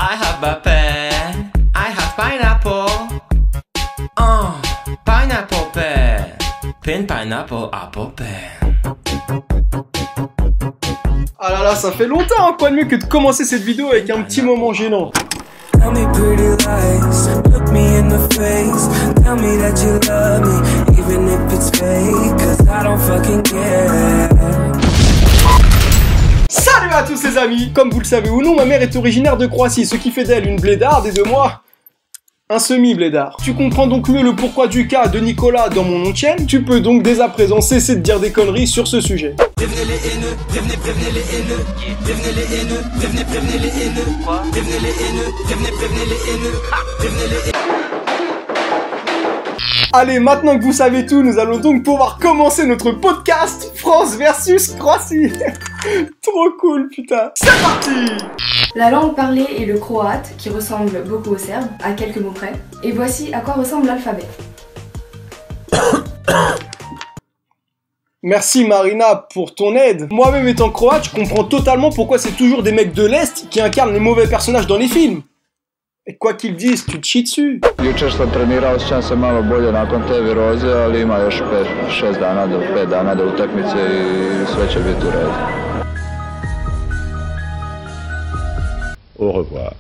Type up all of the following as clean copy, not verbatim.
I have a pen. I have pineapple. Pineapple pen. Pen, pineapple, apple pen. Ah là là, ça fait longtemps, hein. Quoi de mieux que de commencer cette vidéo avec un petit moment gênant. Tell me pretty lies, look me in the face. Tell me that you love me, even if it's fake, cause I don't fucking care. Salut à tous les amis. Comme vous le savez ou non, ma mère est originaire de Croatie, ce qui fait d'elle une blédarde et de moi un semi-blédard. Tu comprends donc mieux le pourquoi du cas de Nicolas dans mon nom de chaîne. Tu peux donc dès à présent cesser de dire des conneries sur ce sujet. Prévenez les haineux, prévenez les haineux. Prévenez les haineux, prévenez les haineux. Quoi? Prévenez les haineux, prévenez les haineux. Prévenez les haineux. Allez, maintenant que vous savez tout, nous allons donc pouvoir commencer notre podcast France versus Croatie. Trop cool, putain. C'est parti. La langue parlée est le croate, qui ressemble beaucoup au serbe, à quelques mots près. Et voici à quoi ressemble l'alphabet. Merci Marina pour ton aide. Moi-même étant croate, je comprends totalement pourquoi c'est toujours des mecs de l'Est qui incarnent les mauvais personnages dans les films. Et quoi qu'ils disent, tu te chies dessus. Jučer sam trenirao, osjećam se malo bolje nakon te viroze, ali ima još 5 dana do 5 dana do utakmice i sve će biti u redu. Au revoir.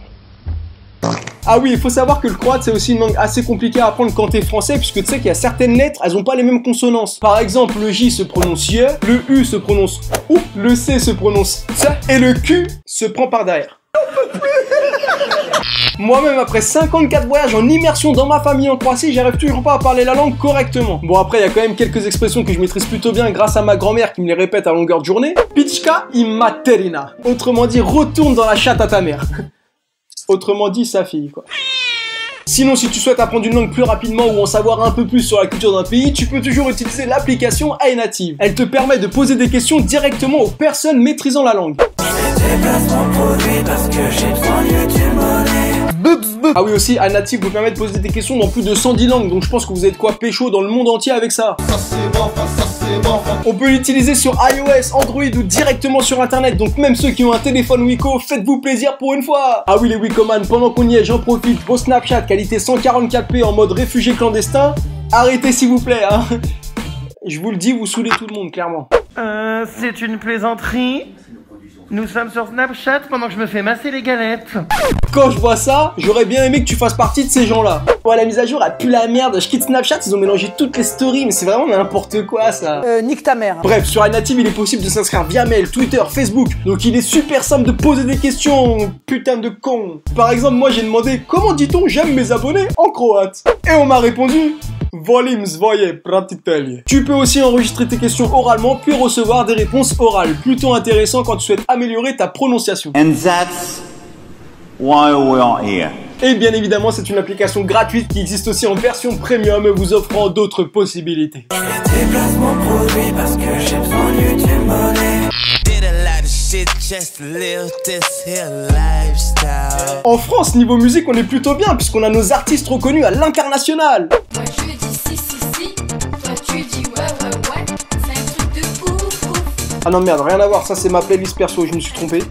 Ah oui, il faut savoir que le croate c'est aussi une langue assez compliquée à apprendre quand t'es français, puisque tu sais qu'il y a certaines lettres, elles ont pas les mêmes consonances. Par exemple, le J se prononce YE, le U se prononce OU, le C se prononce TS, et le Q se prend par derrière. Moi-même, après 54 voyages en immersion dans ma famille en Croatie, j'arrive toujours pas à parler la langue correctement. Bon, après, il y a quand même quelques expressions que je maîtrise plutôt bien grâce à ma grand-mère qui me les répète à longueur de journée. Pichka i materina. Autrement dit, retourne dans la chatte à ta mère. Autrement dit, sa fille, quoi. Sinon, si tu souhaites apprendre une langue plus rapidement ou en savoir un peu plus sur la culture d'un pays, tu peux toujours utiliser l'application iNative. Elle te permet de poser des questions directement aux personnes maîtrisant la langue. Ah oui, aussi, iNative vous permet de poser des questions dans plus de 110 langues, donc je pense que vous êtes quoi pécho dans le monde entier avec ça. On peut l'utiliser sur iOS, Android ou directement sur internet, donc même ceux qui ont un téléphone Wiko, faites-vous plaisir pour une fois. Ah oui les Wikoman, pendant qu'on y est, j'en profite, beau Snapchat, qualité 144p en mode réfugié clandestin, arrêtez s'il vous plaît, hein. Je vous le dis, vous saoulez tout le monde, clairement. C'est une plaisanterie. Nous sommes sur Snapchat pendant que je me fais masser les galettes. Quand je vois ça, j'aurais bien aimé que tu fasses partie de ces gens-là. Ouais, la mise à jour, elle pue la merde. Je quitte Snapchat, ils ont mélangé toutes les stories, mais c'est vraiment n'importe quoi, ça. Nique ta mère. Bref, sur iNative, il est possible de s'inscrire via mail, Twitter, Facebook. Donc il est super simple de poser des questions, putain de con. Par exemple, moi j'ai demandé comment dit-on j'aime mes abonnés en croate. Et on m'a répondu volim svoje pratitelje. Tu peux aussi enregistrer tes questions oralement, puis recevoir des réponses orales. Plutôt intéressant quand tu souhaites améliorer ta prononciation. And that's why we are here. Et bien évidemment, c'est une application gratuite qui existe aussi en version premium, vous offrant d'autres possibilités. En France, niveau musique, on est plutôt bien, puisqu'on a nos artistes reconnus à l'international. Moi je dis si si si, toi tu dis ouais, c'est un truc de ouf ouf. Ah non merde, rien à voir, ça c'est ma playlist perso, je me suis trompé.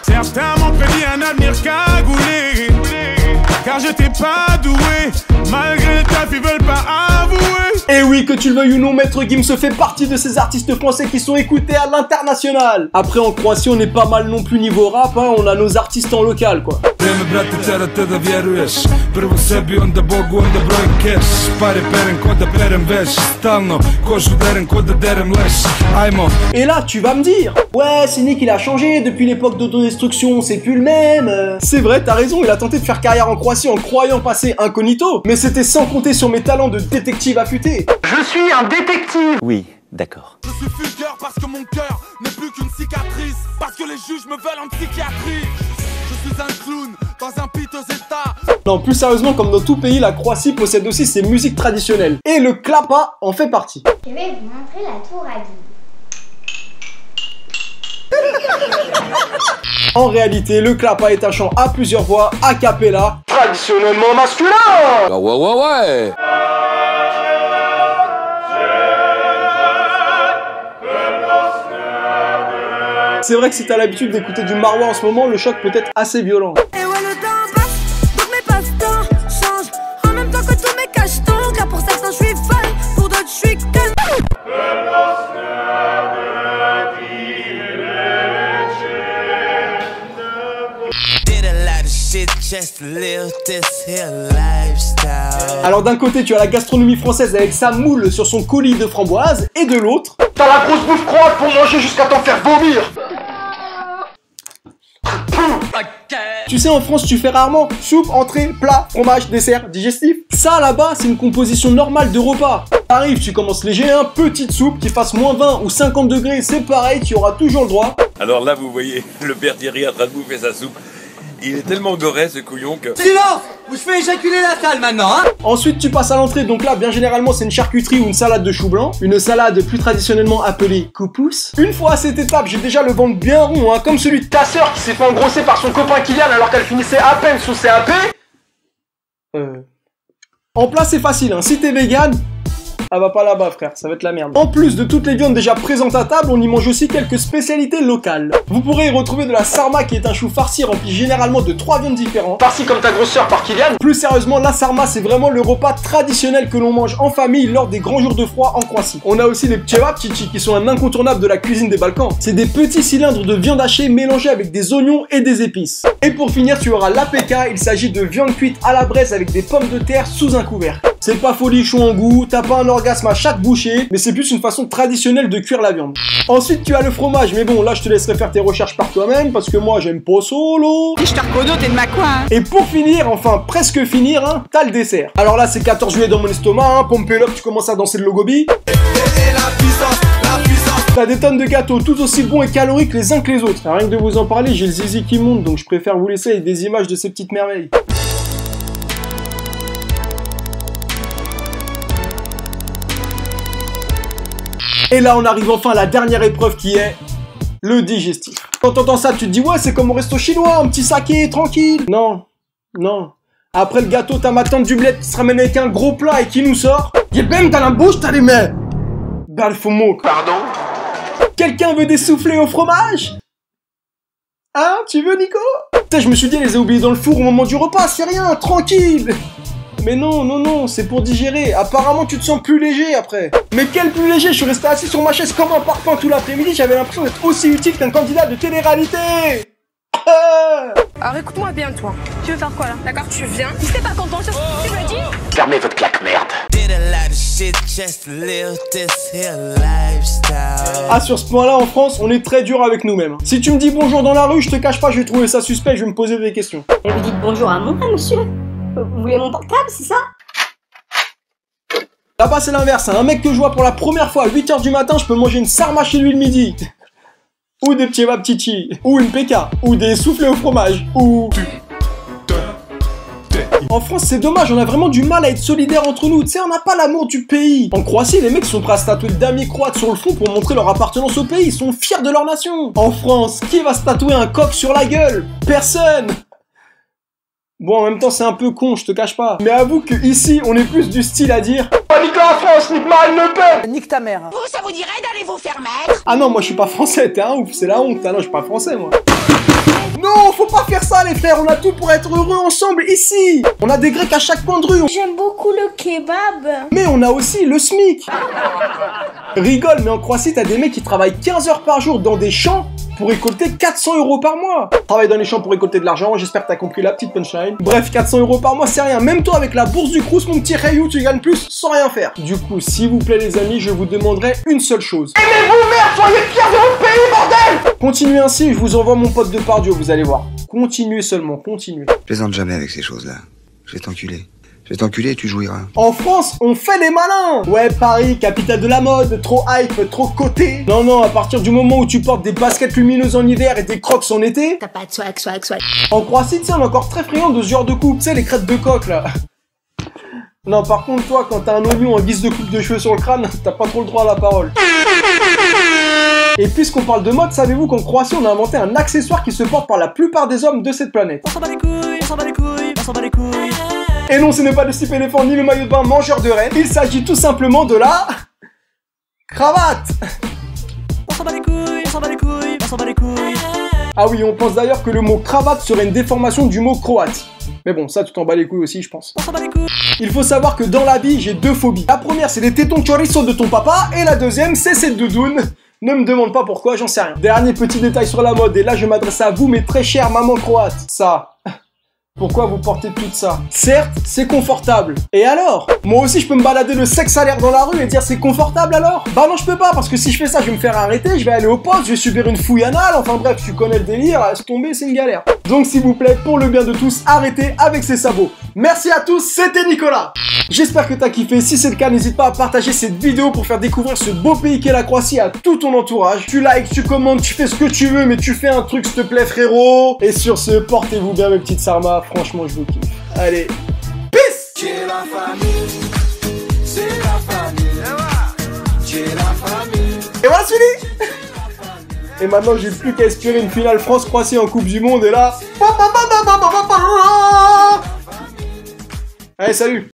Certains m'ont prédit un avenir cagoulé, car je t'ai pas doué, malgré le taf ils veulent pas avouer. Et oui, que tu le veuilles ou non, Maître Gims fait partie de ces artistes français qui sont écoutés à l'international. Après en Croatie, on est pas mal non plus niveau rap, hein, on a nos artistes en local quoi. Et là, tu vas me dire, ouais, c'est Nick, il a changé depuis l'époque d'autodestruction, c'est plus le même. C'est vrai, t'as raison, il a tenté de faire carrière en Croatie en croyant passer incognito, mais c'était sans compter sur mes talents de détective affûté. Je suis un détective. Oui, d'accord. Je suis fulgure parce que mon cœur n'est plus qu'une cicatrice, parce que les juges me veulent en psychiatrie. Je suis un clown dans un piteux état. Non, plus sérieusement, comme dans tout pays, la Croatie possède aussi ses musiques traditionnelles. Et le klapa en fait partie. Je vais vous montrer la tour à guide. En réalité, le klapa est un chant à plusieurs voix, a cappella, traditionnellement masculin. Ouais. C'est vrai que si t'as l'habitude d'écouter du Marwa en ce moment, le choc peut être assez violent. Et ouais, le temps passe, donc mes passe-temps changent. En même temps que tous mes cachetons. Car pour certains, je suis fan, pour d'autres, je suis que. Alors d'un côté tu as la gastronomie française avec sa moule sur son colis de framboise, et de l'autre T'as la grosse bouffe croate pour manger jusqu'à t'en faire vomir. tu sais, en France tu fais rarement soupe, entrée, plat, fromage, dessert, digestif. Ça là-bas c'est une composition normale de repas. T'arrives, tu commences léger, hein, petite soupe qui fasse moins 20 ou 50 degrés, c'est pareil, tu auras toujours le droit. Alors là vous voyez le père Thierry en train de bouffer sa soupe. Il est tellement goré ce couillon que... Silence! Ou je fais éjaculer la salle maintenant, hein? Ensuite tu passes à l'entrée, donc là bien généralement c'est une charcuterie ou une salade de chou blanc. Une salade plus traditionnellement appelée couscous. Une fois à cette étape, j'ai déjà le ventre bien rond, hein, comme celui de ta sœur qui s'est fait engrosser par son copain Kylian alors qu'elle finissait à peine son CAP. En plat c'est facile, hein, si t'es vegan... Ah va pas là-bas frère, ça va être la merde. En plus de toutes les viandes déjà présentes à table, on y mange aussi quelques spécialités locales. Vous pourrez y retrouver de la sarma qui est un chou farci rempli généralement de 3 viandes différentes. Farci comme ta grosse sœur par Kylian. Plus sérieusement, la sarma c'est vraiment le repas traditionnel que l'on mange en famille lors des grands jours de froid en Croatie. On a aussi les pčevapčići qui sont un incontournable de la cuisine des Balkans. C'est des petits cylindres de viande hachée mélangés avec des oignons et des épices. Et pour finir, tu auras l'apeka, il s'agit de viande cuite à la braise avec des pommes de terre sous un couvercle. C'est pas folichon en goût, t'as pas un orgasme à chaque bouchée, mais c'est plus une façon traditionnelle de cuire la viande. Ensuite tu as le fromage, mais bon là je te laisserai faire tes recherches par toi-même, parce que moi j'aime pas solo. Je te reconnais, t'es de ma coin, hein. Et pour finir, enfin presque finir, hein, t'as le dessert. Alors là c'est 14 juillet dans mon estomac, hein, pompe up, tu commences à danser le logobi. T'as des tonnes de gâteaux tout aussi bons et caloriques les uns que les autres. Rien que de vous en parler, j'ai le zizi qui monte, donc je préfère vous laisser avec des images de ces petites merveilles. Et là on arrive enfin à la dernière épreuve qui est le digestif. Quand t'entends ça tu te dis ouais c'est comme au resto chinois, un petit saké tranquille. Non, non. Après le gâteau t'as ma tante du bled qui se ramène avec un gros plat et qui nous sort. Y'a même dans la bouche t'as les mains. Balfomo. Pardon? Quelqu'un veut des soufflés au fromage? Hein, tu veux Nico? Putain je me suis dit elle les a oubliés dans le four au moment du repas, c'est rien, tranquille. Mais non, non, non, c'est pour digérer. Apparemment, tu te sens plus léger après. Mais quel plus léger? Je suis resté assis sur ma chaise comme un parpaing tout l'après-midi. J'avais l'impression d'être aussi utile qu'un candidat de télé-réalité. Alors écoute-moi bien, toi. Tu veux faire quoi là? D'accord, tu viens. Si t'es pas content, c'est ce que tu me dis. Fermez votre claque merde. Ah, sur ce point-là, en France, on est très dur avec nous-mêmes. Si tu me dis bonjour dans la rue, je te cache pas, je vais trouver ça suspect, je vais me poser des questions. Et vous dites bonjour à moi, monsieur? Vous voulez mon portable, c'est ça? Là-bas, c'est l'inverse. Un mec que je vois pour la première fois à 8 h du matin, je peux manger une sarma chez lui le midi. Ou des pčevapčići. Ou une peka. Ou des soufflés au fromage. Ou... En France, c'est dommage, on a vraiment du mal à être solidaires entre nous. Tu sais, on n'a pas l'amour du pays. En Croatie, les mecs sont prêts à se tatouer d'amis croates sur le front pour montrer leur appartenance au pays. Ils sont fiers de leur nation. En France, qui va se tatouer un coq sur la gueule? Personne. Bon, en même temps, c'est un peu con, je te cache pas. Mais avoue que ici, on est plus du style à dire oh, nique la France, nique Marine Le Pen. Nique ta mère. Vous, ça vous dirait d'aller vous faire mettre? Ah non, moi je suis pas français, t'es un ouf, c'est la honte. Ah non, je suis pas français, moi. Non, faut pas faire ça, les frères. On a tout pour être heureux ensemble ici. On a des Grecs à chaque coin de rue. J'aime beaucoup le kebab. Mais on a aussi le SMIC. Rigole, mais en Croatie, t'as des mecs qui travaillent 15 heures par jour dans des champs pour récolter 400 € par mois. Travaille dans les champs pour récolter de l'argent, j'espère que t'as compris la petite punchline. Bref, 400 € par mois, c'est rien. Même toi, avec la bourse du Crous, mon petit Rayou, tu gagnes plus sans rien faire. Du coup, s'il vous plaît, les amis, je vous demanderai une seule chose. Aimez-vous, merde, soyez fiers de votre pays, bordel! Continuez ainsi, je vous envoie mon pote de Pardieu, vous allez voir. Continuez seulement, continuez. Plaisante jamais avec ces choses-là. Je vais t'enculer. Je vais t'enculer et tu jouiras. En France, on fait les malins. Ouais, Paris, capitale de la mode, trop hype, trop coté. Non, non, à partir du moment où tu portes des baskets lumineuses en hiver et des crocs en été... T'as pas de swag, swag, swag. En Croatie, tu sais, on est encore très friand de ce genre de coupe, tu sais, les crêtes de coq, là. Non, par contre, toi, quand t'as un oignon en guise de coupe de cheveux sur le crâne, t'as pas trop le droit à la parole. Et puisqu'on parle de mode, savez-vous qu'en Croatie, on a inventé un accessoire qui se porte par la plupart des hommes de cette planète. On s'en bat les couilles, on s'en bat les couilles, on s'en bat les couilles. Et non, ce n'est pas le slip éléphant ni le maillot de bain mangeur de rennes. Il s'agit tout simplement de la... cravate. On s'en bat les couilles. On s'en bat les couilles, on s'en bat les couilles. Ah oui, on pense d'ailleurs que le mot cravate serait une déformation du mot croate. Mais bon, ça tu t'en bats les couilles aussi, je pense. On s'en bat les couilles. Il faut savoir que dans la vie, j'ai deux phobies. La première, c'est les tétons chorizo de ton papa, et la deuxième, c'est cette doudoune. Ne me demande pas pourquoi, j'en sais rien. Dernier petit détail sur la mode, et là je m'adresse à vous, mes très chères mamans croates. Ça... Pourquoi vous portez tout ça? Certes, c'est confortable. Et alors? Moi aussi, je peux me balader le sexe à l'air dans la rue et dire c'est confortable alors? Bah non, je peux pas, parce que si je fais ça, je vais me faire arrêter, je vais aller au poste, je vais subir une fouille anale, enfin bref, tu connais le délire, laisse tomber, c'est une galère. Donc s'il vous plaît, pour le bien de tous, arrêtez avec ces sabots. Merci à tous, c'était Nicolas. J'espère que t'as kiffé, si c'est le cas, n'hésite pas à partager cette vidéo pour faire découvrir ce beau pays qu'est la Croatie à tout ton entourage. Tu likes, tu commentes, tu fais ce que tu veux, mais tu fais un truc s'il te plaît frérot. Et sur ce, portez-vous bien mes petites sarmas, franchement je vous kiffe. Allez, peace. C'est la famille, c'est la famille, c'est la famille. Et voilà fini. Et maintenant j'ai plus qu'à espérer une finale France-Croatie en Coupe du Monde et là... Allez, salut.